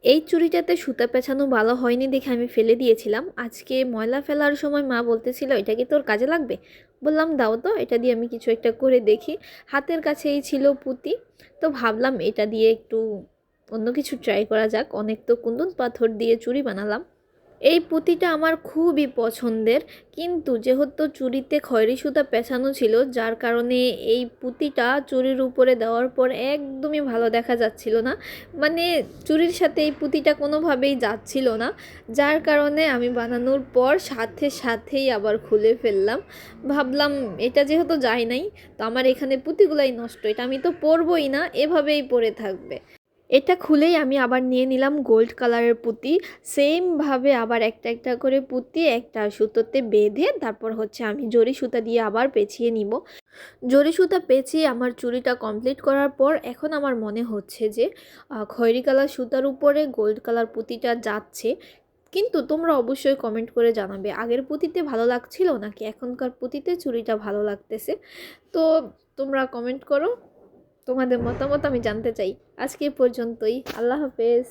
এই চুড়িটাতে সুতা পেঁচানো ভালো হয়নি দেখে আমি ফেলে দিয়েছিলাম। আজকে ময়লা ফেলার সময় মা বলতেছিল এটা কি তোর কাজে লাগবে, বললাম দাও তো, এটা দিয়ে আমি কিছু একটা করে দেখি। হাতের কাছেই ছিল পুঁতি, তো ভাবলাম এটা দিয়ে একটু অন্য কিছু ট্রাই করা যাক। অনেক তো কুন্দন পাথর দিয়ে চুড়ি বানালাম। এই পুঁতিটা আমার খুবই পছন্দের, কিন্তু যেহেতু চুড়িতে খয়েরি সুতা পেঁচানো ছিল, যার কারণে এই পুঁতিটা চুড়ির উপরে দেওয়ার পর একদমই ভালো দেখা যাচ্ছিল না। মানে চুড়ির সাথে এই পুঁতিটা কোনোভাবেই যাচ্ছিল না, যার কারণে আমি বানানোর পর সাথে সাথেই আবার খুলে ফেললাম। ভাবলাম এটা যেহেতু যায় নাই, তো আমার এখানে পুঁতিগুলাই নষ্ট, এটা আমি তো পরবই না, এভাবেই পরে থাকবে। এটা খুলেই আমি আবার নিয়ে নিলাম গোল্ড কালারের পুঁতি। সেমভাবে আবার একটা একটা করে পুঁতি একটা সুতোতে বেঁধে তারপর হচ্ছে আমি জরি সুতা দিয়ে আবার পেঁচিয়ে নিব। জরি সুতা পেঁচিয়ে আমার চুড়িটা কমপ্লিট করার পর এখন আমার মনে হচ্ছে যে খয়েরি কালার সুতার উপরে গোল্ড কালার পুঁতিটা যাচ্ছে। কিন্তু তোমরা অবশ্যই কমেন্ট করে জানাবে আগের পুঁতিতে ভালো লাগছিল নাকি এখনকার পুঁতিতে চুড়িটা ভালো লাগতেছে। তো তোমরা কমেন্ট করো, তোমাদের মতামত আমি জানতে চাই। আজকে পর্যন্তই, আল্লাহ হাফেজ।